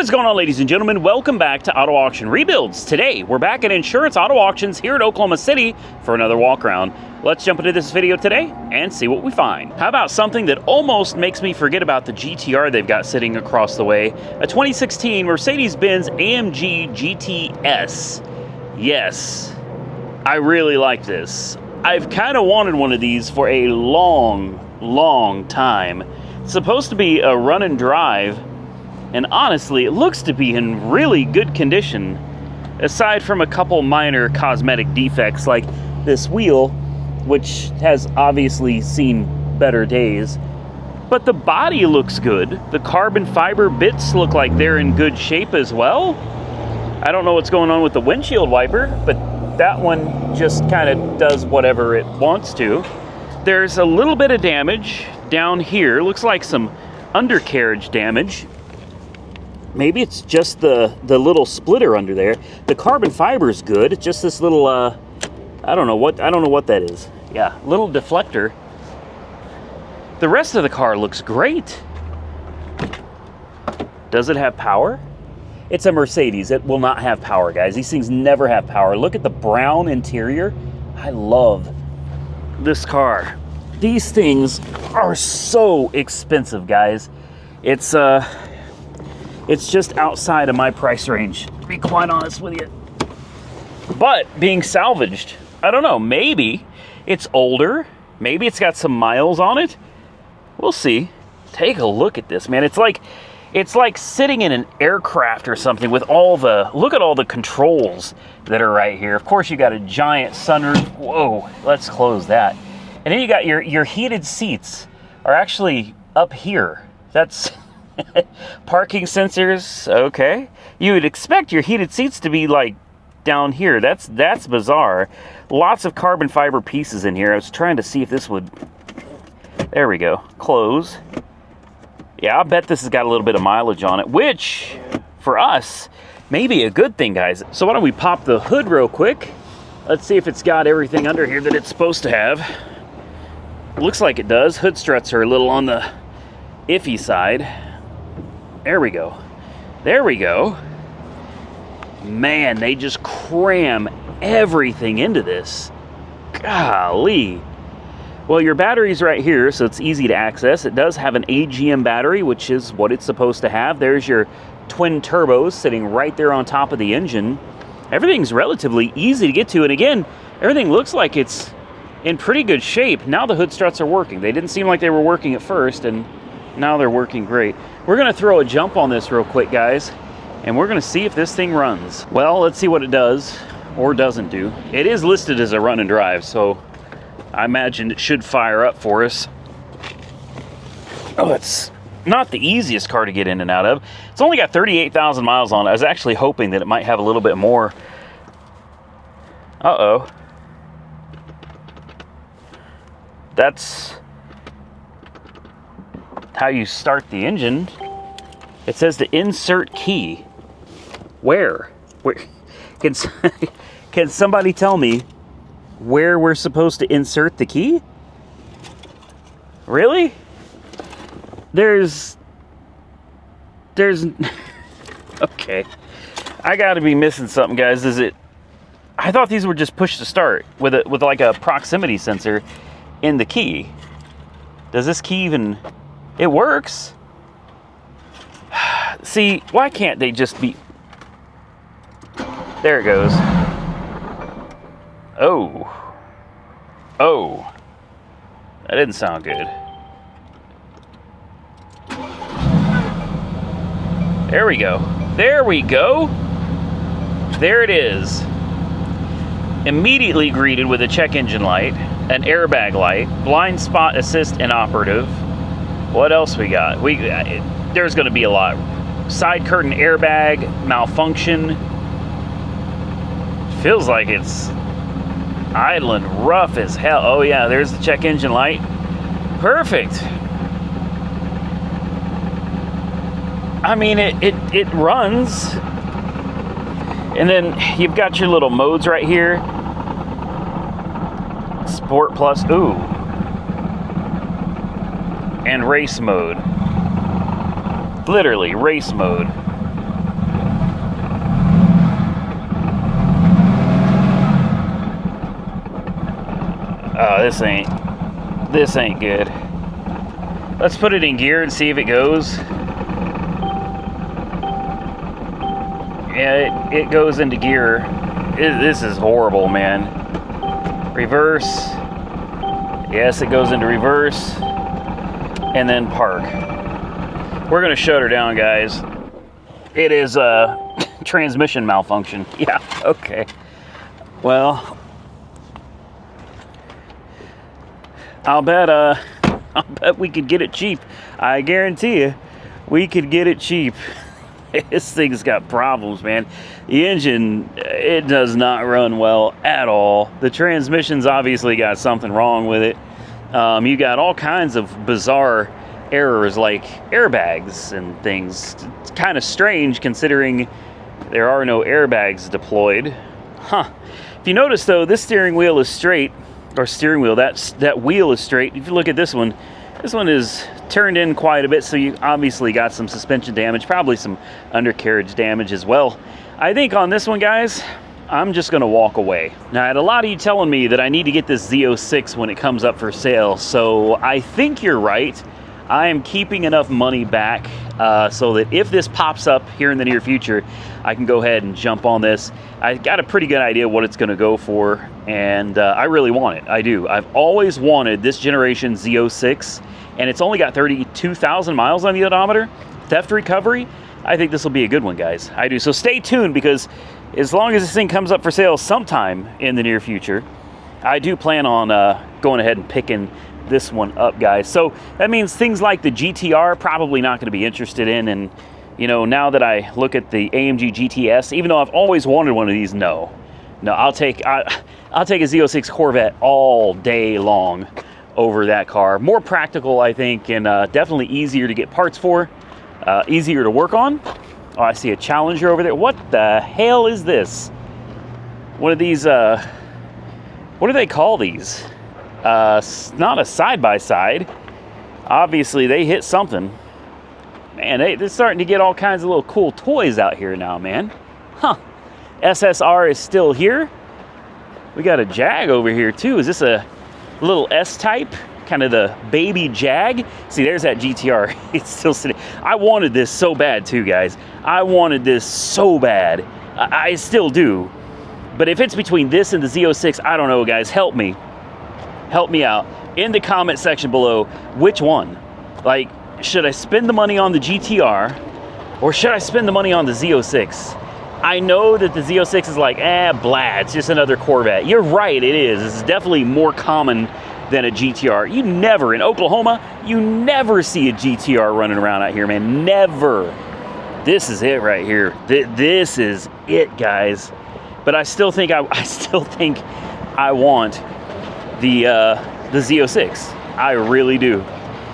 What is going on, ladies and gentlemen? Welcome back to Auto Auction Rebuilds. Today, we're back at Insurance Auto Auctions here at Oklahoma City for another walk around. Let's jump into this video today and see what we find. How about something that almost makes me forget about the GTR they've got sitting across the way? A 2016 Mercedes-Benz AMG GTs. Yes, I really like this. I've kind of wanted one of these for a long time. It's supposed to be a run and drive, and honestly, it looks to be in really good condition, aside from a couple minor cosmetic defects like this wheel, which has obviously seen better days. But the body looks good. The carbon fiber bits look like they're in good shape as well. I don't know what's going on with the windshield wiper, but that one just kind of does whatever it wants to. There's a little bit of damage down here. Looks like some undercarriage damage. Maybe it's just the little splitter under there. The carbon fiber is good. It's just this little I don't know what that is. Yeah, little deflector. The rest of the car looks great. Does it have power? It's a Mercedes. It will not have power, guys. These things never have power. Look at the brown interior. I love this car. These things are so expensive, guys. It's just outside of my price range, to be quite honest with you. But being salvaged, I don't know, maybe it's older. Maybe it's got some miles on it. We'll see. Take a look at this, man. It's like sitting in an aircraft or something with look at all the controls that are right here. Of course, you got a giant sunroof. Whoa, let's close that. And then you got your heated seats are actually up here. That's parking sensors, okay. You would expect your heated seats to be like down here. That's bizarre. Lots of carbon fiber pieces in here. I was trying to see if this would, there we go, close. Yeah, I bet this has got a little bit of mileage on it, which for us may be a good thing, guys. So why don't we pop the hood real quick. Let's see if it's got everything under here that it's supposed to have. Looks like it does. Hood struts are a little on the iffy side. There we go. There we go. Man, they just cram everything into this. Golly. Well, your battery's right here, so it's easy to access. It does have an AGM battery, which is what it's supposed to have. There's your twin turbos sitting right there on top of the engine. Everything's relatively easy to get to, and again, everything looks like it's in pretty good shape. Now the hood struts are working. They didn't seem like they were working at first, and now they're working great. We're gonna throw a jump on this real quick, guys, and we're gonna see if this thing runs. Well, let's see what it does or doesn't do. It is listed as a run and drive, so I imagine it should fire up for us. Oh, it's not the easiest car to get in and out of. It's only got 38,000 miles on it. I was actually hoping that it might have a little bit more. Uh-oh. That's how you start the engine. It says to insert key. Where can somebody tell me where we're supposed to insert the key? Really? There's okay, I gotta be missing something, guys. I thought these were just push to start with like a proximity sensor in the key. Does this key even, it works? See, why can't they just be, there it goes. Oh, that didn't sound good. There we go. There it is. Immediately greeted with a check engine light, an airbag light, blind spot assist inoperative. What else we got? There's going to be a lot. Side curtain airbag malfunction. Feels like it's idling rough as hell. Oh yeah, there's the check engine light. Perfect. I mean, it runs. And then you've got your little modes right here. Sport Plus, ooh. And race mode. Literally, race mode. this ain't good. Let's put it in gear and see if it goes. Yeah, it goes into gear. This is horrible, man. Reverse. Yes, it goes into reverse. And then park. We're gonna shut her down, guys. It is a transmission malfunction. Yeah, okay. Well, I'll bet we could get it cheap. I guarantee you, we could get it cheap. This thing's got problems, man. The engine, it does not run well at all. The transmission's obviously got something wrong with it. You got all kinds of bizarre errors like airbags and things. It's kind of strange considering there are no airbags deployed. Huh. If you notice though, this steering wheel is straight, or steering wheel, that wheel is straight. If you look at this one is turned in quite a bit, so you obviously got some suspension damage, probably some undercarriage damage as well. I think on this one, guys, I'm just gonna walk away. Now, I had a lot of you telling me that I need to get this Z06 when it comes up for sale, so I think you're right. I am keeping enough money back so that if this pops up here in the near future, I can go ahead and jump on this. I got a pretty good idea what it's gonna go for, and I really want it. I do. I've always wanted this generation Z06, and it's only got 32,000 miles on the odometer. Theft recovery, I think this will be a good one, guys. I do. So stay tuned, because as long as this thing comes up for sale sometime in the near future, I do plan on going ahead and picking this one up, guys. So that means things like the GTR, probably not going to be interested in. And you know, now that I look at the AMG GTS, even though I've always wanted one of these, no, I'll take a Z06 Corvette all day long over that car. More practical, I think, and definitely easier to get parts for, easier to work on. Oh, I see a Challenger over there. What the hell is this? One of these, what do they call these? Not a side-by-side. Obviously, they hit something. Man, they're starting to get all kinds of little cool toys out here now, man. Huh. SSR is still here. We got a Jag over here, too. Is this a little S-type? Kind of the baby Jag? See, there's that GTR. It's still sitting. I wanted this so bad, too, guys. I wanted this so bad. I still do. But if it's between this and the Z06, I don't know, guys. Help me. Help me out. In the comment section below, which one? Like, should I spend the money on the GTR, or should I spend the money on the Z06? I know that the Z06 is like, blah, it's just another Corvette. You're right, it is. It's definitely more common than a GTR. You never, in Oklahoma, you never see a GTR running around out here, man. Never. This is it right here. This is it, guys. But I still think I want the Z06. I really do.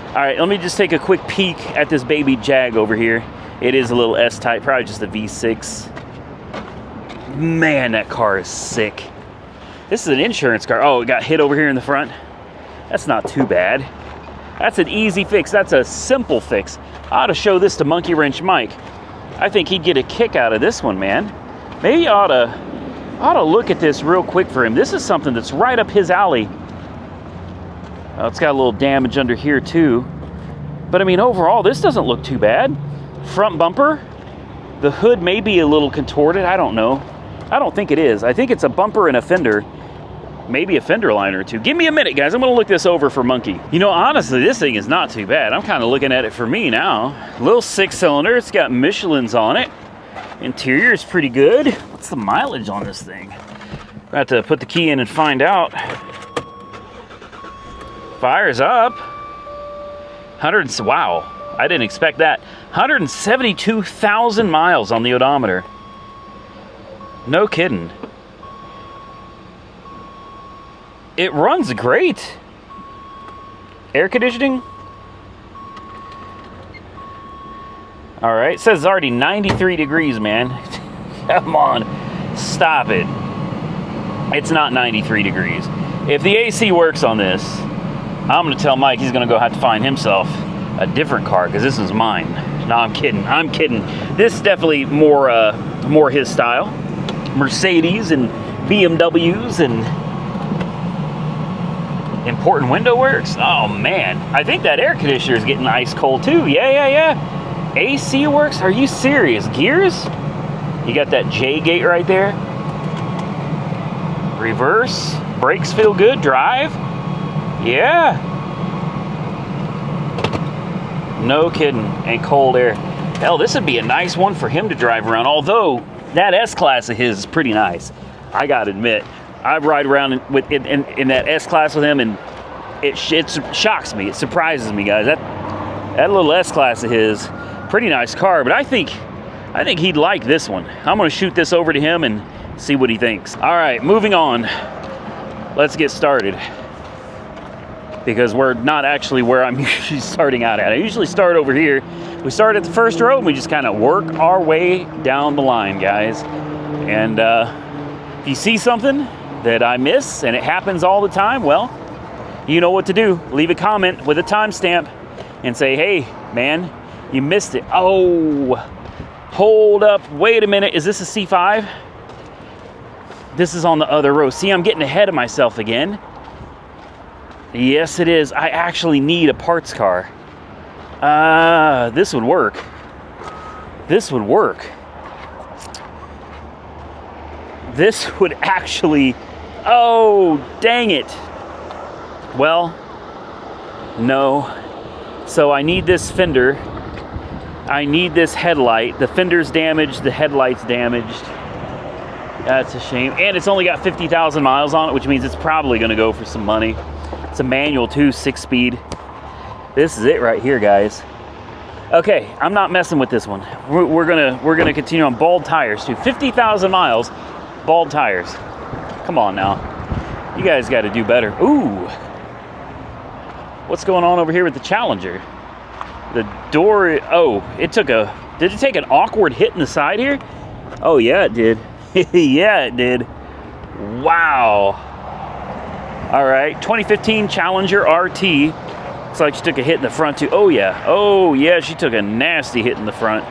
All right, let me just take a quick peek at this baby Jag over here. It is a little S-type, probably just a V6. Man, that car is sick. This is an insurance car. Oh, it got hit over here in the front. That's not too bad. That's an easy fix. That's a simple fix. I ought to show this to Monkey Wrench Mike. I think he'd get a kick out of this one, man. Maybe I ought to look at this real quick for him. This is something that's right up his alley. Oh, it's got a little damage under here too. But I mean, overall, this doesn't look too bad. Front bumper. The hood may be a little contorted. I don't know. I don't think it is. I think it's a bumper and a fender. Maybe a fender liner or two. Give me a minute, guys. I'm going to look this over for Monkey. You know, honestly, this thing is not too bad. I'm kind of looking at it for me now. Little 6-cylinder. It's got Michelin's on it. Interior is pretty good. What's the mileage on this thing? I have to put the key in and find out. Fires up. Wow, I didn't expect that. 172,000 miles on the odometer. No kidding. It runs great. Air conditioning. All right, it says it's already 93 degrees, man. Come on, stop it. It's not 93 degrees. If the AC works on this, I'm gonna tell Mike he's gonna go have to find himself a different car, because this is mine. No, I'm kidding. I'm kidding. This is definitely more his style. Mercedes and BMWs and Important window works. Oh man, I think that air conditioner is getting ice cold too. Yeah. AC works. Are you serious? Gears? You got that J gate right there. Reverse. Brakes feel good. Drive. Yeah. No kidding. And cold air. Hell, this would be a nice one for him to drive around. Although that S-Class of his is pretty nice. I gotta admit, I ride around in that S-Class with him, and it shocks me. It surprises me, guys. That little S-Class of his, pretty nice car. But I think he'd like this one. I'm gonna shoot this over to him and see what he thinks. All right, moving on. Let's get started, because we're not actually where I'm usually starting out at. I usually start over here. We start at the first row and we just kind of work our way down the line, guys. And if you see something that I miss, and it happens all the time, well, you know what to do. Leave a comment with a timestamp and say, hey, man, you missed it. Oh, hold up, wait a minute. Is this a C5? This is on the other row. See, I'm getting ahead of myself again. Yes, it is. I actually need a parts car. This would work. This would work. This would actually... Oh, dang it. Well, no. So I need this fender. I need this headlight. The fender's damaged. The headlight's damaged. That's a shame. And it's only got 50,000 miles on it, which means it's probably going to go for some money. It's a manual too, 6-speed. This is it right here, guys. Okay, I'm not messing with this one. We're gonna continue on bald tires too. 50,000 miles, bald tires. Come on now, you guys got to do better. Ooh, what's going on over here with the Challenger? The door. Oh, it took a. Did it take an awkward hit in the side here? Oh yeah, it did. Yeah, it did. Wow. All right, 2015 Challenger RT. Looks like she took a hit in the front too. Oh yeah, she took a nasty hit in the front.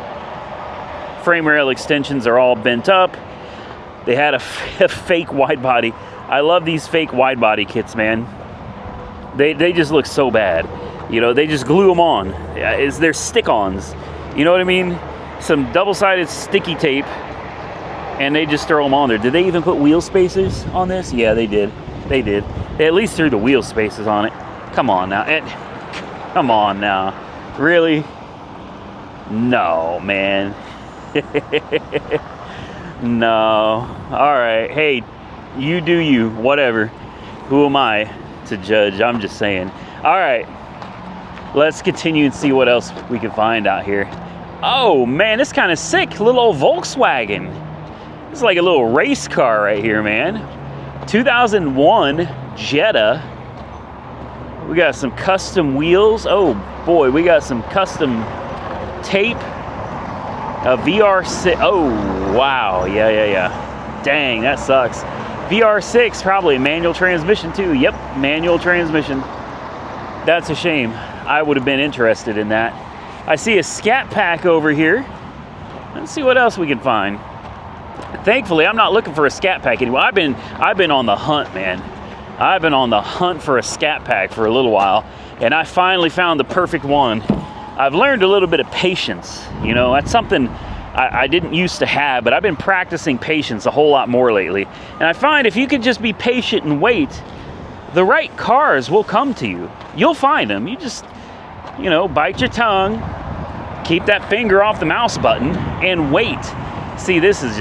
Frame rail extensions are all bent up. They had a fake wide body. I love these fake wide body kits, man. They just look so bad. You know, they just glue them on. They're stick-ons. You know what I mean? Some double-sided sticky tape, and they just throw them on there. Did they even put wheel spacers on this? Yeah, they did. They did. They at least threw the wheel spacers on it. Come on now. Come on now. Really? No, man. No. All right. Hey, you do you. Whatever. Who am I to judge? I'm just saying. All right. Let's continue and see what else we can find out here. Oh, man. This kind of sick. Little old Volkswagen. It's like a little race car right here, man. 2001 Jetta. We got some custom wheels. Oh boy, we got some custom tape. A VR6. Oh wow, yeah. Dang, that sucks. VR6, probably a manual transmission too. Yep, manual transmission. That's a shame. I would have been interested in that. I see a Scat Pack over here. Let's see what else we can find. Thankfully, I'm not looking for a Scat Pack anymore. I've been on the hunt, man. I've been on the hunt for a Scat Pack for a little while, and I finally found the perfect one. I've learned a little bit of patience. You know, that's something I didn't used to have, but I've been practicing patience a whole lot more lately. And I find if you can just be patient and wait, the right cars will come to you. You'll find them. You just, you know, bite your tongue, keep that finger off the mouse button, and wait. See, this is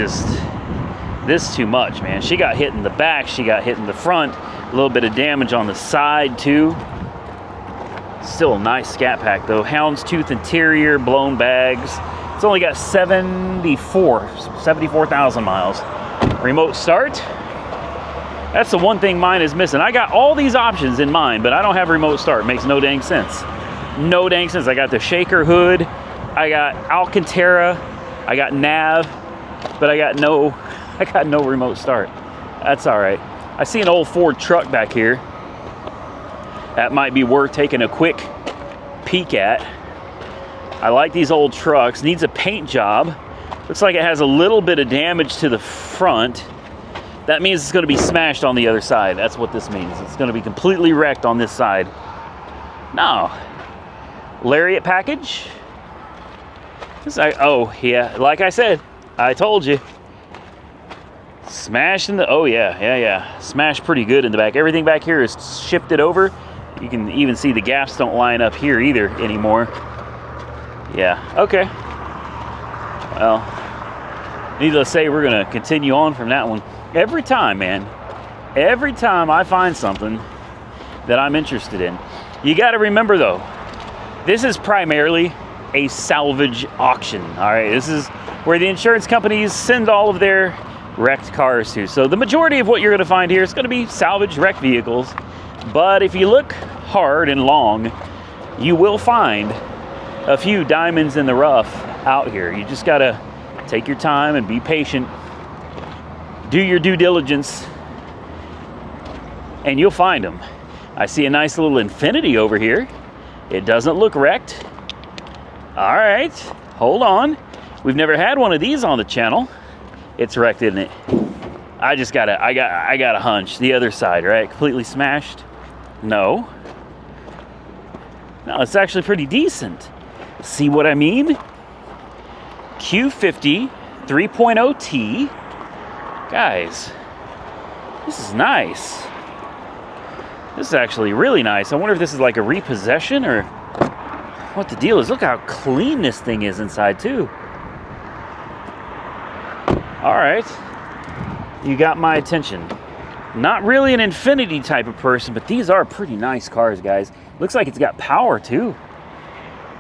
too much, man. She got hit in the back, she got hit in the front, a little bit of damage on the side too. Still a nice Scat Pack though. Houndstooth interior, blown bags. It's only got 74,000 miles. Remote start. That's the one thing mine is missing. I got all these options in mine, but I don't have remote start. Makes no dang sense. No dang sense. I got the shaker hood, I got Alcantara, I got nav, but I got no remote start. That's all right. I see an old Ford truck back here. That might be worth taking a quick peek at. I like these old trucks. Needs a paint job. Looks like it has a little bit of damage to the front. That means it's going to be smashed on the other side. That's what this means. It's going to be completely wrecked on this side. No. Lariat package. Oh, yeah. Like I said, I told you. Smashed in the... Oh, yeah. Smashed pretty good in the back. Everything back here is shifted over. You can even see the gaps don't line up here either anymore. Yeah. Okay. Well, needless to say, we're going to continue on from that one. Every time, man. Every time I find something that I'm interested in. You got to remember, though, this is primarily a salvage auction. All right, this is where the insurance companies send all of their wrecked cars to. So the majority of what you're going to find here is going to be salvage wrecked vehicles. But if you look hard and long, you will find a few diamonds in the rough out here. You just got to take your time and be patient. Do your due diligence, and you'll find them. I see a nice little Infiniti over here. It doesn't look wrecked. All right, hold on. We've never had one of these on the channel. It's wrecked, isn't it? I got a hunch. The other side, right? Completely smashed? No. No, it's actually pretty decent. See what I mean? Q50 3.0T. Guys, this is nice. This is actually really nice. I wonder if this is like a repossession or what the deal is. Look how clean this thing is inside too. All right, you got my attention. Not really an Infiniti type of person, but these are pretty nice cars, guys. Looks like it's got power too.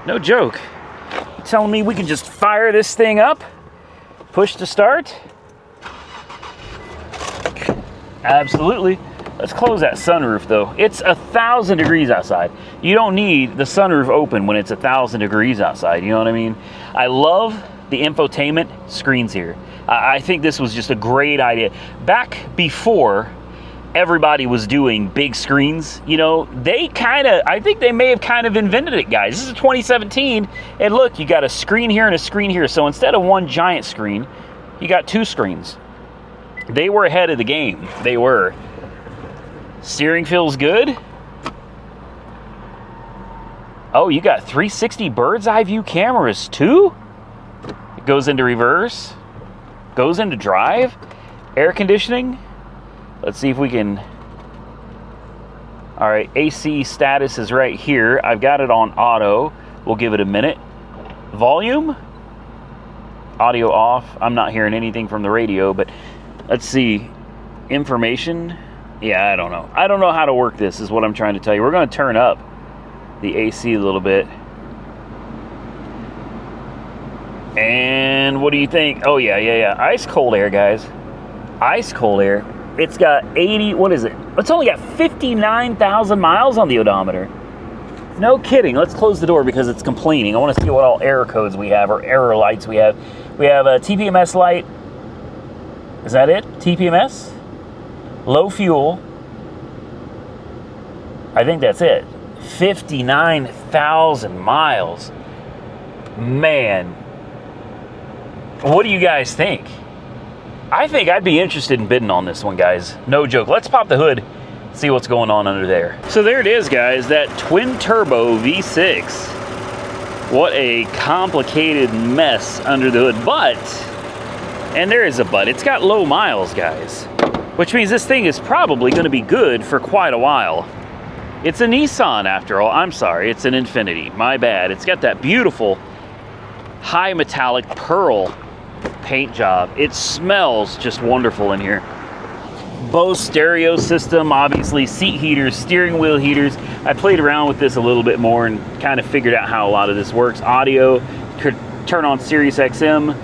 No joke. You telling me we can just fire this thing up? Push to start? Absolutely. Let's close that sunroof though. It's 1,000 degrees outside. You don't need the sunroof open when it's 1,000 degrees outside. You know what I mean? I love the infotainment screens here. I think this was just a great idea. Back before everybody was doing big screens, you know, I think they may have kind of invented it, guys. This is 2017, and look, you got a screen here and a screen here. So instead of one giant screen, you got two screens. They were ahead of the game. They were. Steering feels good. Oh, you got 360 bird's eye view cameras too? It goes into reverse. Goes into drive. Air conditioning. Let's see if we can... All right, AC status is right here. I've got it on auto. We'll give it a minute. Volume. Audio off. I'm not hearing anything from the radio, but let's see. Information. Yeah, I don't know. I don't know how to work this, is what I'm trying to tell you. We're going to turn up the AC a little bit. And what do you think? Oh, yeah. Ice cold air, guys. Ice cold air. It's got 80, what is it? It's only got 59,000 miles on the odometer. No kidding. Let's close the door because it's complaining. I want to see what all error codes we have, or error lights we have. We have a TPMS light. Is that it? TPMS? Low fuel. I think that's it. 59,000 miles. Man. What do you guys think? I think I'd be interested in bidding on this one, guys. No joke. Let's pop the hood, see what's going on under there. So there it is, guys. That twin turbo V6. What a complicated mess under the hood. But, and there is a but, it's got low miles, guys. Which means this thing is probably going to be good for quite a while. It's a Nissan after all. I'm sorry, it's an Infiniti. My bad. It's got that beautiful high metallic pearl paint job. It smells just wonderful in here. Bose stereo system, obviously seat heaters, steering wheel heaters. I played around with this a little bit more and kind of figured out how a lot of this works. Audio, could turn on Sirius XM.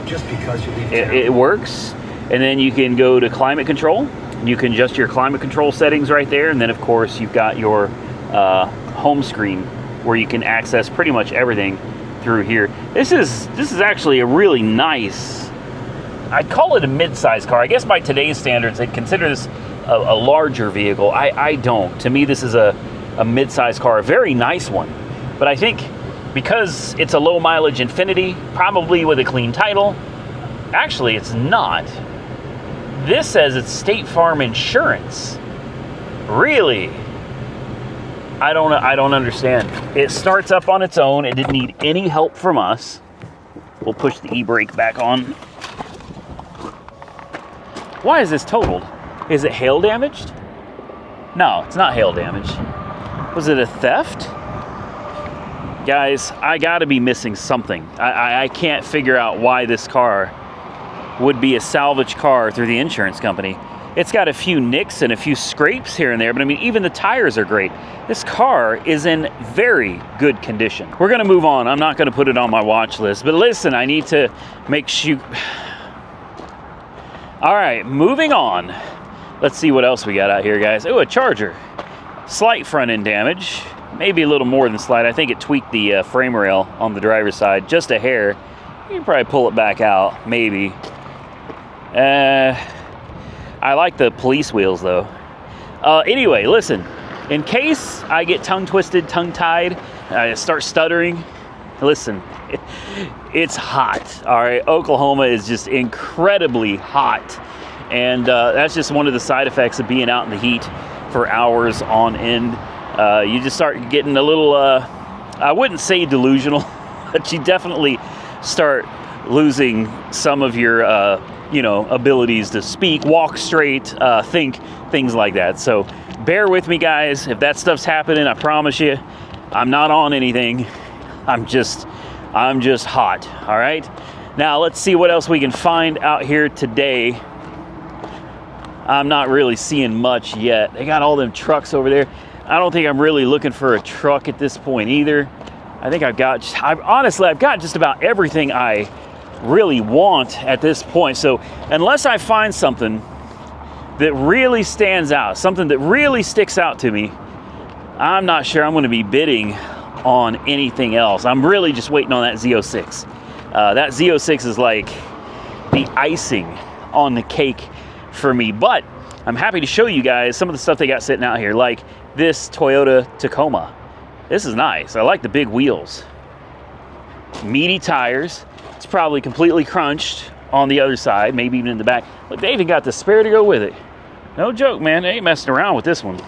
Just because you leave it works. And then you can go to climate control. You can adjust your climate control settings right there. And then of course you've got your home screen where you can access pretty much everything through here. This is actually a really nice, I'd call it a mid-size car. I guess by today's standards, they'd consider this a larger vehicle. I don't. To me, this is a mid-size car, a very nice one. But I think because it's a low mileage Infiniti, probably with a clean title, actually it's not. this says it's State Farm Insurance. Really? I don't understand. It starts up on its own. It didn't need any help from us. We'll push the e-brake back on. Why is this totaled? Is it hail damaged? No, it's not hail damaged. Was it a theft? Guys, I gotta be missing something. I can't figure out why this car would be a salvage car through the insurance company. It's got a few nicks and a few scrapes here and there, but I mean, even the tires are great. This car is in very good condition. We're gonna move on. I'm not gonna put it on my watch list, but listen, I need to make sure. All right, moving on. Let's see what else we got out here, guys. Oh, a Charger. Slight front end damage. Maybe a little more than slight. I think it tweaked the frame rail on the driver's side just a hair. You can probably pull it back out, maybe. I like the police wheels though. Anyway, listen, in case I get tongue twisted, tongue tied, I start stuttering, listen, it's hot, all right? Oklahoma is just incredibly hot. And that's just one of the side effects of being out in the heat for hours on end. You just start getting a little, I wouldn't say delusional, but you definitely start losing some of your abilities to speak, walk straight, think, things like that. So bear with me, guys. If that stuff's happening, I promise you, I'm not on anything. I'm just hot, all right? Now, let's see what else we can find out here today. I'm not really seeing much yet. They got all them trucks over there. I don't think I'm really looking for a truck at this point either. I think I've got just about everything I really want at this point. So unless I find something that really stands out, something that really sticks out to me, I'm not sure I'm going to be bidding on anything else. I'm really just waiting on that Z06. That Z06 is like the icing on the cake for me, but I'm happy to show you guys some of the stuff they got sitting out here, like this Toyota Tacoma. This is nice. I like the big wheels. Meaty tires. It's probably completely crunched on the other side, maybe even in the back. Look, they even got the spare to go with it. No joke, man. They ain't messing around with this one.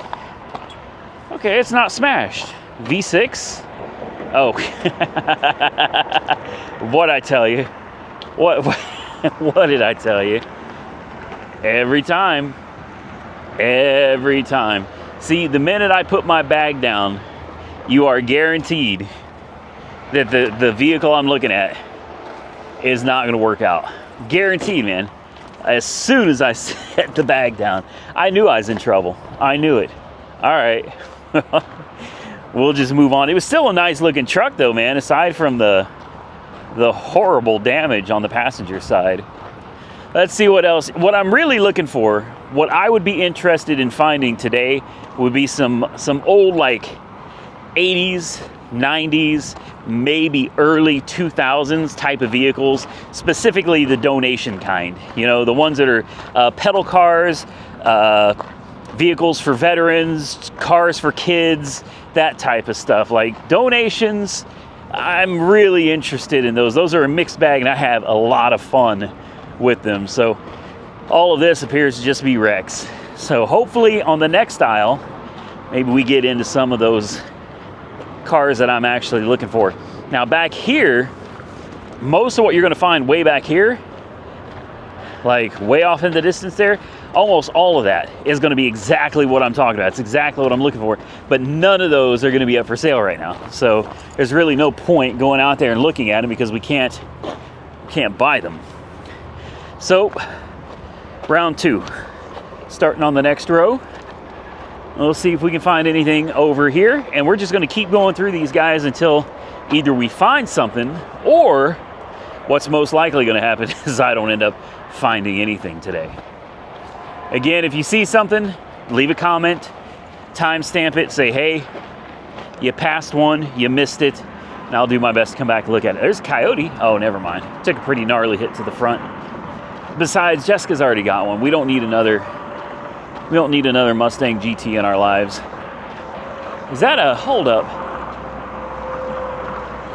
Okay, it's not smashed. V6. Oh. What'd I tell you? What did I tell you? Every time. Every time. See, the minute I put my bag down, you are guaranteed that the vehicle I'm looking at is not going to work out. Guaranteed, man. As soon as I set the bag down, I knew I was in trouble. I knew it. All right. We'll just move on. It was still a nice looking truck though, man, aside from the horrible damage on the passenger side. Let's see what else. What I'm really looking for, what I would be interested in finding today would be some old like 80s, 90s, maybe early 2000s type of vehicles, specifically the donation kind. You know, the ones that are pedal cars, vehicles for veterans, cars for kids, that type of stuff. Like donations, I'm really interested in those. Those are a mixed bag and I have a lot of fun with them. So all of this appears to just be wrecks. So hopefully on the next aisle, maybe we get into some of those cars that I'm actually looking for. Now back here, most of what you're going to find way back here, like way off in the distance there, almost all of that is going to be exactly what I'm talking about. It's exactly what I'm looking for, but none of those are going to be up for sale right now. So there's really no point going out there and looking at them because we can't buy them. So round two, starting on the next row. We'll see if we can find anything over here, and we're just going to keep going through these guys until either we find something, or what's most likely going to happen is I don't end up finding anything today. Again, if you see something, leave a comment, timestamp it, say, hey, you passed one, you missed it, and I'll do my best to come back and look at it. There's a Coyote. Oh, never mind. Took a pretty gnarly hit to the front. Besides, Jessica's already got one. We don't need another Mustang GT in our lives. Is that a hold up?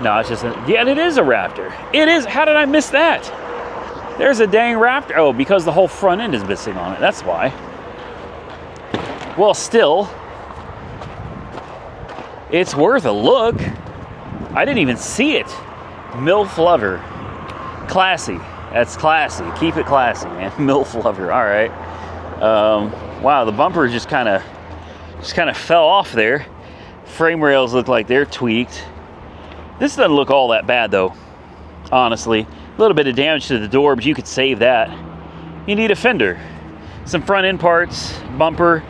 No, it's just yeah, it is a Raptor. It is. How did I miss that? There's a dang Raptor. Oh, because the whole front end is missing on it. That's why. Well, still, it's worth a look. I didn't even see it. MILF lover. Classy. That's classy. Keep it classy, man. MILF lover. All right. Wow, the bumper just kind of fell off there. Frame rails look like they're tweaked. This doesn't look all that bad, though. Honestly, a little bit of damage to the door, but you could save that. You need a fender, some front end parts, bumper.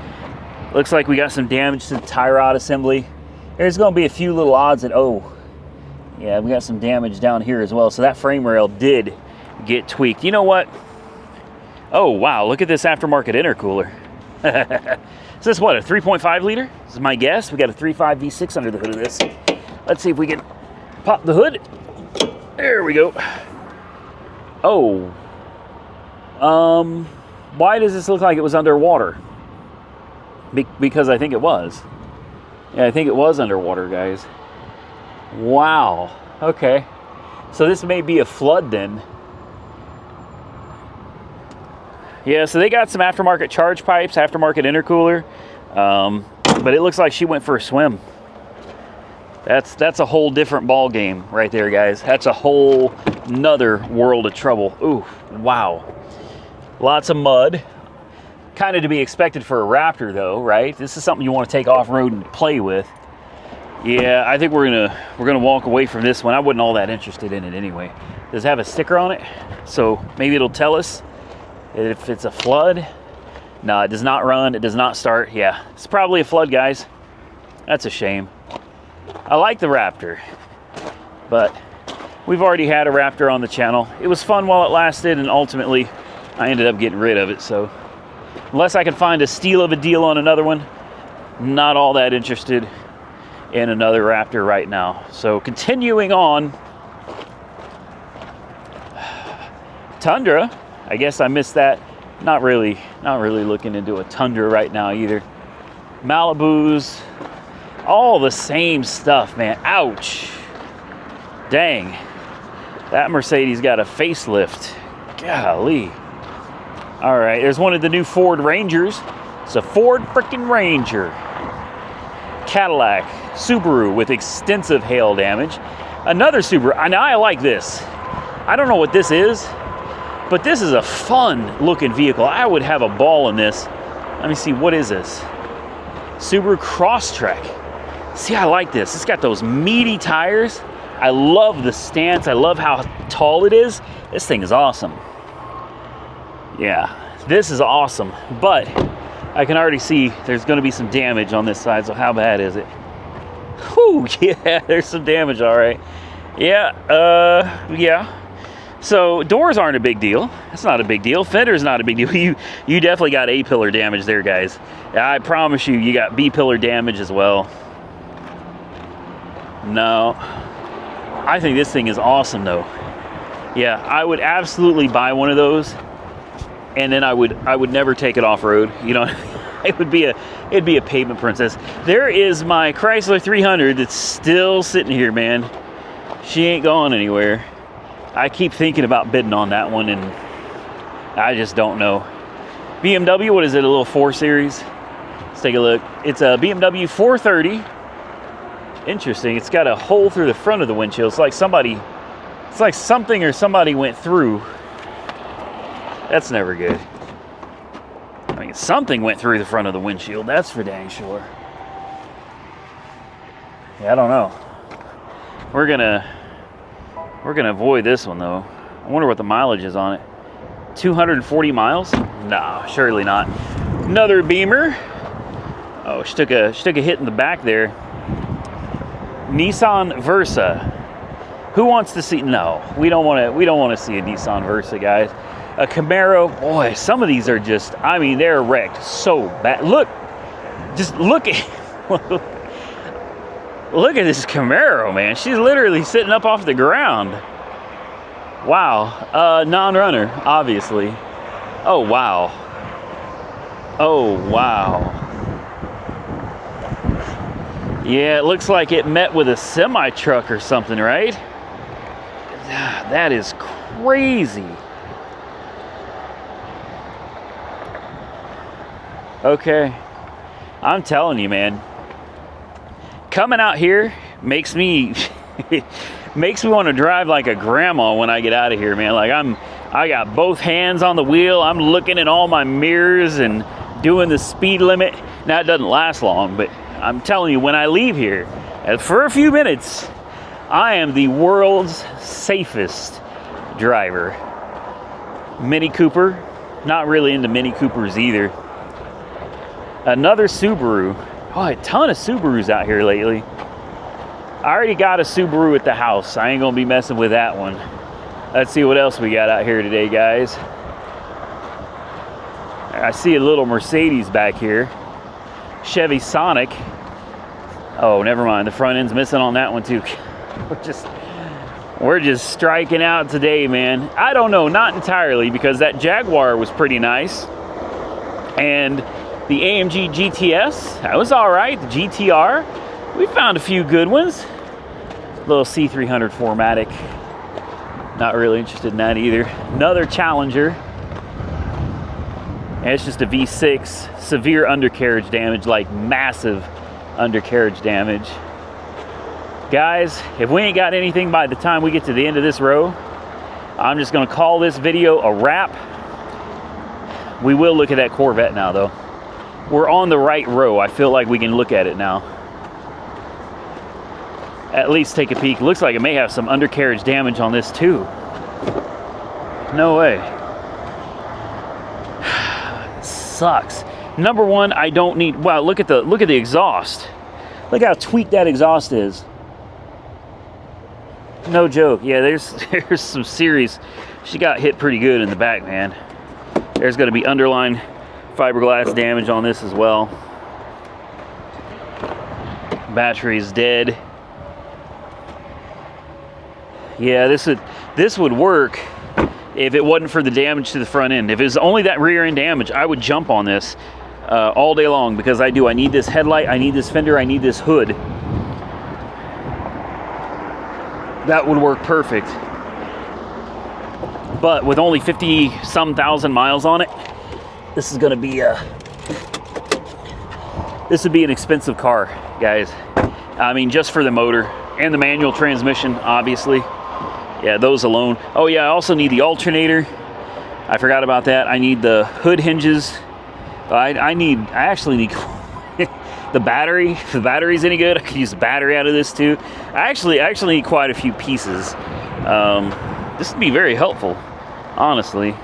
Looks like we got some damage to the tie rod assembly. There's going to be a few little odds that, oh, yeah, we got some damage down here as well. So that frame rail did get tweaked. You know what? Oh, wow, look at this aftermarket intercooler. Is this what, a 3.5 liter? This is my guess. We got a 3.5 V6 under the hood of this. Let's see if we can pop the hood. There we go. Oh. Why does this look like it was underwater? Because I think it was. Yeah, I think it was underwater, guys. Wow. Okay. So this may be a flood then. Yeah, so they got some aftermarket charge pipes, aftermarket intercooler. But it looks like she went for a swim. That's a whole different ball game right there, guys. That's a whole nother world of trouble. Ooh, wow. Lots of mud. Kind of to be expected for a Raptor, though, right? This is something you want to take off-road and play with. Yeah, I think we're gonna walk away from this one. I wasn't all that interested in it anyway. Does it have a sticker on it? So maybe it'll tell us if it's a flood. No, it does not run. It does not start. Yeah, it's probably a flood, guys. That's a shame. I like the Raptor, but we've already had a Raptor on the channel. It was fun while it lasted, and ultimately I ended up getting rid of it. So unless I can find a steal of a deal on another one, not all that interested in another Raptor right now. So continuing on, Tundra. I guess I missed that. Not really looking into a Tundra right now either. Malibus, all the same stuff, man. Ouch. Dang. That Mercedes got a facelift. Golly. All right, there's one of the new Ford Rangers. It's a Ford freaking Ranger. Cadillac, Subaru with extensive hail damage. Another Subaru. Now I like this. I don't know what this is, but this is a fun looking vehicle. I would have a ball in this. Let me see, what is this? Subaru Crosstrek. See, I like this. It's got those meaty tires. I love the stance. I love how tall it is. This thing is awesome. Yeah, this is awesome. But I can already see there's going to be some damage on this side. So how bad is it? Whew, yeah, there's some damage, all right. Yeah, yeah. So doors aren't a big deal. That's not a big deal. Fender's not a big deal. You definitely got A-pillar damage there, guys. I promise you got B-pillar damage as well. No. I think this thing is awesome, though. Yeah, I would absolutely buy one of those, and then I would never take it off-road. You know, it'd be a pavement princess. There is my Chrysler 300 that's still sitting here, man. She ain't going anywhere. I keep thinking about bidding on that one, and I just don't know. BMW, what is it, a little 4 Series? Let's take a look. It's a BMW 430. Interesting. It's got a hole through the front of the windshield. It's like something or somebody went through. That's never good. I mean, something went through the front of the windshield. That's for dang sure. Yeah, I don't know. We're gonna avoid this one though. I wonder what the mileage is on it. 240 miles? No, surely not. Another Beamer. Oh, she took a hit in the back there. Nissan Versa. Who wants to see? No, we don't want to see a Nissan Versa, guys. A Camaro. Boy, some of these are just. I mean, they're wrecked so bad. Look, just look at. Look at this Camaro, man. She's literally sitting up off the ground. Wow. Non-runner, obviously. Oh, wow. Oh, wow. Yeah, it looks like it met with a semi-truck or something, right? That is crazy. Okay. I'm telling you, man. Coming out here makes me makes me want to drive like a grandma when I get out of here, man. Like I got both hands on the wheel. I'm looking at all my mirrors and doing the speed limit. Now, it doesn't last long, but I'm telling you, when I leave here, for a few minutes, I am the world's safest driver. Mini Cooper. Not really into Mini Coopers either. Another Subaru. Oh, a ton of Subarus out here lately. I already got a Subaru at the house. I ain't gonna be messing with that one. Let's see what else we got out here today, guys. I see a little Mercedes back here. Chevy Sonic. Oh, never mind. The front end's missing on that one too. We're just striking out today, man. I don't know, not entirely, because that Jaguar was pretty nice. And the AMG GTS, that was all right. The GTR, we found a few good ones. Little C300 4MATIC. Not really interested in that either. Another Challenger. And it's just a V6. Severe undercarriage damage, like massive undercarriage damage. Guys, if we ain't got anything by the time we get to the end of this row, I'm just gonna call this video a wrap. We will look at that Corvette now, though. We're on the right row. I feel like we can look at it now. At least take a peek. Looks like it may have some undercarriage damage on this too. No way. Sucks. Number one, I don't need. Wow, look at the exhaust. Look how tweaked that exhaust is. No joke. Yeah, there's some serious. She got hit pretty good in the back, man. There's going to be underlying fiberglass damage on this as well. Battery's dead. Yeah, this would work if it wasn't for the damage to the front end. If it was only that rear end damage, I would jump on this all day long, because I need this headlight, I need this fender, I need this hood. That would work perfect. But with only 50-some thousand miles on it, this is gonna be this would be an expensive car, guys. I mean, just for the motor and the manual transmission, obviously. Yeah, those alone. Oh yeah, I also need the alternator. I forgot about that. I need the hood hinges. I actually need the battery. If the battery's any good, I could use the battery out of this too. I actually need quite a few pieces. This would be very helpful, honestly.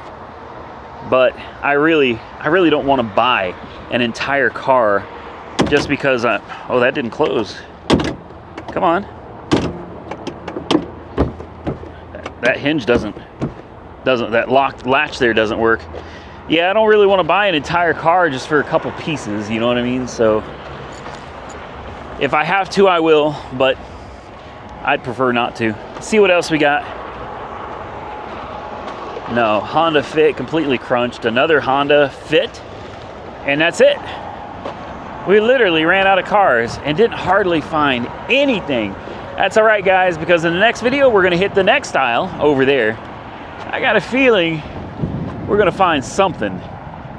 But I really don't want to buy an entire car just because oh, that didn't close. Come on. That hinge doesn't that latch there doesn't work. Yeah, I don't really want to buy an entire car just for a couple pieces, you know what I mean? So if I have to, I will, but I'd prefer not to. See what else we got. No, Honda Fit, completely crunched. Another Honda Fit, and that's it. We literally ran out of cars and didn't hardly find anything. That's all right, guys, because in the next video, we're gonna hit the next aisle over there. I got a feeling we're gonna find something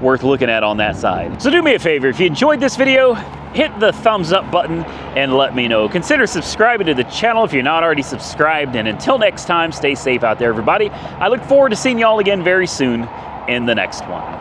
worth looking at on that side. So do me a favor, if you enjoyed this video, hit the thumbs up button and let me know. Consider subscribing to the channel if you're not already subscribed, and until next time, stay safe out there, everybody. I look forward to seeing y'all again very soon in the next one.